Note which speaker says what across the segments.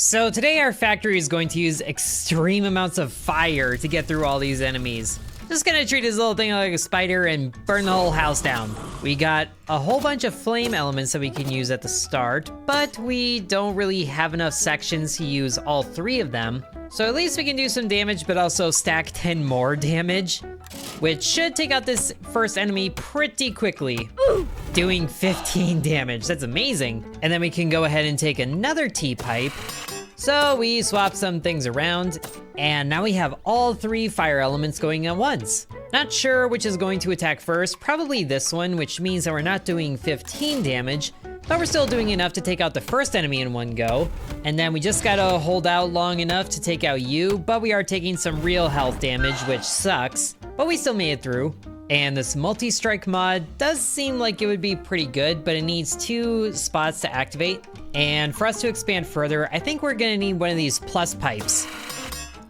Speaker 1: So today our factory is going to use extreme amounts of fire to get through all these enemies. Just gonna treat this little thing like a spider and burn the whole house down. We got a whole bunch of flame elements that we can use at the start, but we don't really have enough sections to use all 3 of them. So at least we can do some damage, but also stack 10 more damage, which should take out this first enemy pretty quickly. Doing 15 damage, that's amazing. And then we can go ahead and take another T-pipe. So we swap some things around, and now we have all 3 fire elements going at once. Not sure which is going to attack first, probably this one, which means that we're not doing 15 damage, but we're still doing enough to take out the first enemy in one go. And then we just gotta hold out long enough to take out you, but we are taking some real health damage, which sucks, but we still made it through. And this multi-strike mod does seem like it would be pretty good, but it needs 2 spots to activate. And for us to expand further, I think we're gonna need one of these plus pipes.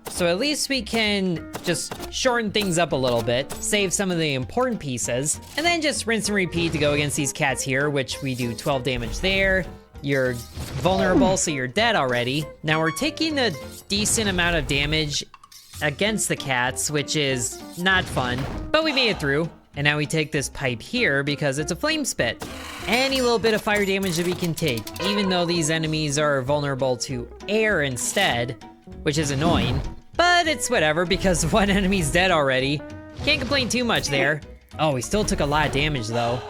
Speaker 1: So at least we can just shorten things up a little bit, save some of the important pieces, and then just rinse and repeat to go against these cats here, which we do 12 damage there. You're vulnerable, so you're dead already. Now we're taking a decent amount of damage against the cats, which is not fun, but we made it through. And now we take this pipe here because it's a flame spit. Any little bit of fire damage that we can take, even though these enemies are vulnerable to air instead, which is annoying, but it's whatever because one enemy's dead already. Can't complain too much there. Oh, we still took a lot of damage though.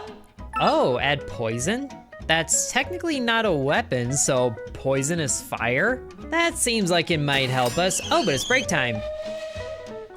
Speaker 1: Oh, add poison? That's technically not a weapon, so poisonous fire? That seems like it might help us. Oh, but it's break time.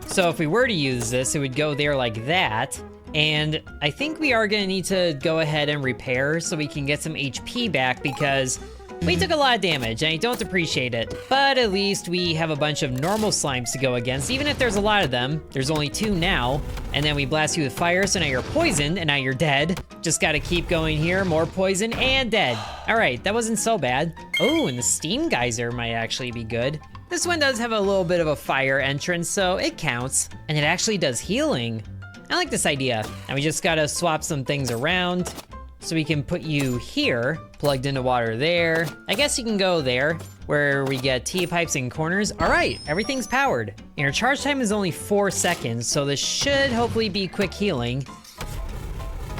Speaker 1: So if we were to use this, it would go there like that. And I think we are gonna need to go ahead and repair so we can get some HP back because we took a lot of damage and I don't appreciate it. But at least we have a bunch of normal slimes to go against, even if there's a lot of them. There's only 2 now. And then we blast you with fire, so now you're poisoned and now you're dead. Just gotta keep going here, more poison and dead. All right, that wasn't so bad. Oh, and the steam geyser might actually be good. This one does have a little bit of a fire entrance, so it counts. And it actually does healing. I like this idea. And we just gotta swap some things around. So we can put you here, plugged into water there. I guess you can go there, where we get T-pipes in corners. All right, everything's powered. And our charge time is only 4 seconds, so this should hopefully be quick healing.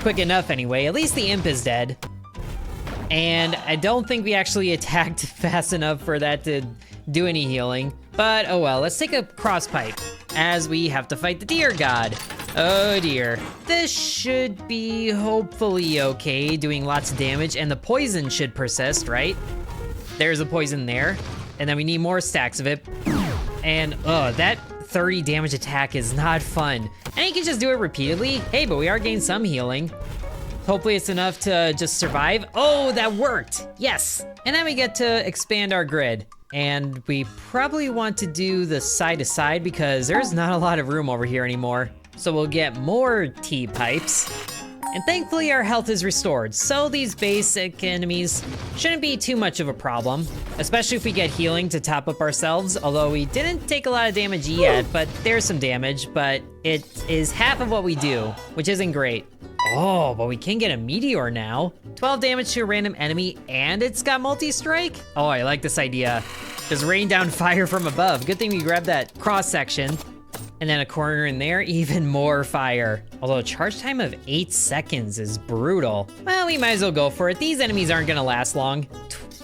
Speaker 1: Quick enough anyway, at least the imp is dead. And I don't think we actually attacked fast enough for that to do any healing. But oh well, let's take a cross pipe, as we have to fight the deer god. Oh dear. This should be hopefully okay, doing lots of damage, and the poison should persist, right? There's a poison there, and then we need more stacks of it. And that 30 damage attack is not fun. And you can just do it repeatedly. Hey, but we are getting some healing. Hopefully it's enough to just survive. Oh, that worked, yes. And then we get to expand our grid. And we probably want to do the side to side because there's not a lot of room over here anymore. So we'll get more T-pipes. And thankfully our health is restored, so these basic enemies shouldn't be too much of a problem, especially if we get healing to top up ourselves, although we didn't take a lot of damage yet, but there's some damage, but it is half of what we do, which isn't great. Oh, but we can get a Meteor now. 12 damage to a random enemy, and it's got multi-strike? Oh, I like this idea. Just rain down fire from above. Good thing we grabbed that cross section. And then a corner in there, even more fire. Although a charge time of 8 seconds is brutal. Well, we might as well go for it. These enemies aren't gonna last long.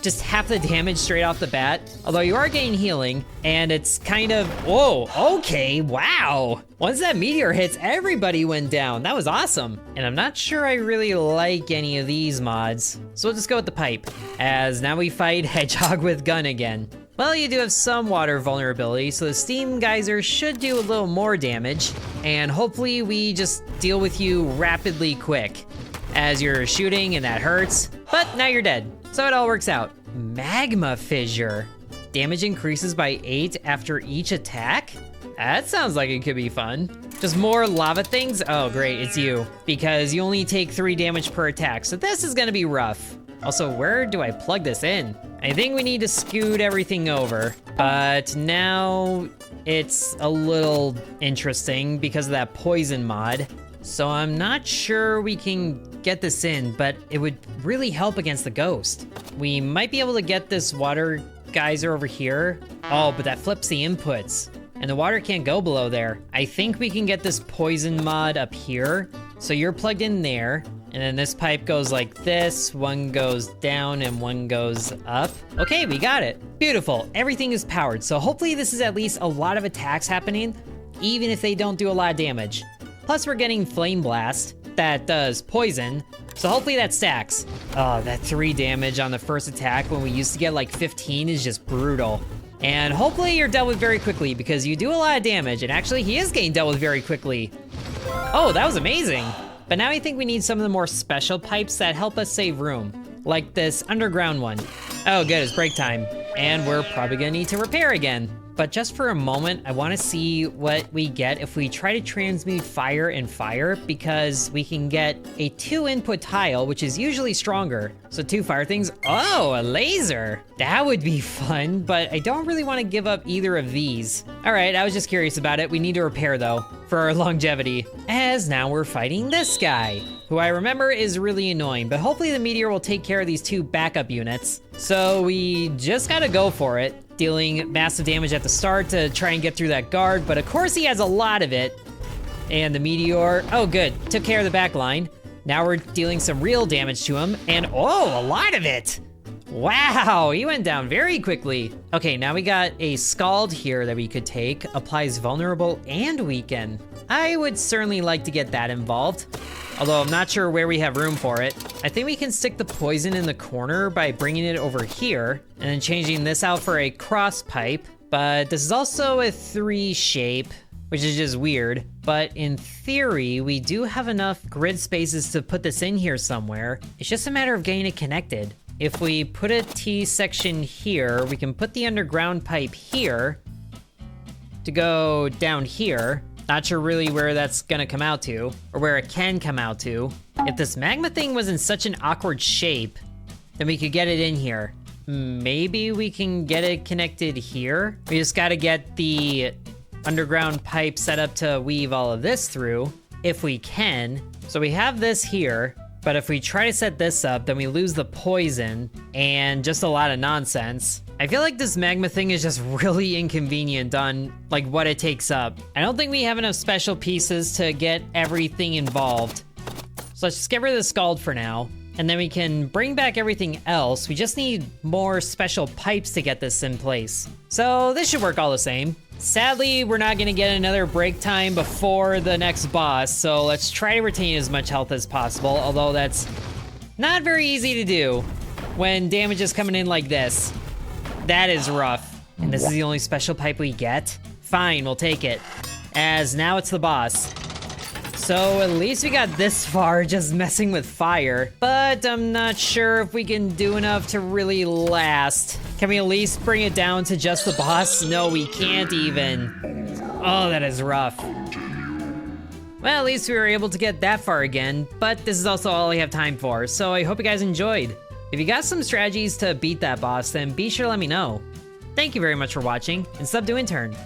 Speaker 1: Just half the damage straight off the bat. Although you are getting healing, and it's kind of, whoa, okay, wow. Once that meteor hits, everybody went down. That was awesome. And I'm not sure I really like any of these mods. So we'll just go with the pipe, as now we fight Hedgehog with gun again. Well, you do have some water vulnerability, so the steam geyser should do a little more damage, and hopefully we just deal with you rapidly quick, as you're shooting and that hurts, but now you're dead, so it all works out. Magma fissure. Damage increases by 8 after each attack? That sounds like it could be fun. Just more lava things? Oh great, it's you, because you only take 3 damage per attack, so this is gonna be rough. Also, where do I plug this in? I think we need to scoot everything over, but now it's a little interesting because of that poison mod. So I'm not sure we can get this in, but it would really help against the ghost. We might be able to get this water guys are over here. Oh, but that flips the inputs. And the water can't go below there. I think we can get this poison mod up here. So you're plugged in there. And then this pipe goes like this. One goes down and one goes up. Okay, we got it. Beautiful. Everything is powered. So hopefully this is at least a lot of attacks happening, even if they don't do a lot of damage. Plus we're getting Flame Blast that does poison. So hopefully that stacks. Oh, that 3 damage on the first attack when we used to get like 15 is just brutal. And hopefully you're dealt with very quickly because you do a lot of damage. And actually he is getting dealt with very quickly. Oh, that was amazing. But now I think we need some of the more special pipes that help us save room. Like this underground one. Oh good, it's break time. And we're probably gonna need to repair again. But just for a moment, I wanna see what we get if we try to transmute fire and fire, because we can get a 2 input tile, which is usually stronger. So 2 fire things. Oh, a laser. That would be fun, but I don't really wanna give up either of these. All right, I was just curious about it. We need to repair though, for our longevity. As now we're fighting this guy, who I remember is really annoying, but hopefully the Meteor will take care of these 2 backup units. So we just gotta go for it, dealing massive damage at the start to try and get through that guard, but of course he has a lot of it. And the Meteor, oh good, took care of the back line. Now we're dealing some real damage to him, and oh, a lot of it! Wow, he went down very quickly. Okay, now we got a Scald here that we could take, applies vulnerable and weaken. I would certainly like to get that involved, although I'm not sure where we have room for it. I think we can stick the poison in the corner by bringing it over here, and then changing this out for a cross pipe, but this is also a 3 shape, which is just weird. But in theory, we do have enough grid spaces to put this in here somewhere. It's just a matter of getting it connected. If we put a T section here, we can put the underground pipe here to go down here. Not sure really where that's gonna come out to, or where it can come out to. If this magma thing was in such an awkward shape, then we could get it in here. Maybe we can get it connected here. We just gotta get the underground pipe set up to weave all of this through, if we can. So we have this here, but if we try to set this up, then we lose the poison and just a lot of nonsense. I feel like this magma thing is just really inconvenient on like what it takes up. I don't think we have enough special pieces to get everything involved. So let's just get rid of the Scald for now, and then we can bring back everything else. We just need more special pipes to get this in place. So this should work all the same. Sadly, we're not gonna get another break time before the next boss, so let's try to retain as much health as possible, although that's not very easy to do when damage is coming in like this. That is rough. And this is the only special pipe we get? Fine, we'll take it. As now it's the boss. So at least we got this far just messing with fire, but I'm not sure if we can do enough to really last. Can we at least bring it down to just the boss? No, we can't even. Oh, that is rough. Well, at least we were able to get that far again, but this is also all I have time for, so I hope you guys enjoyed. If you got some strategies to beat that boss, then be sure to let me know. Thank you very much for watching, and sub to Intern.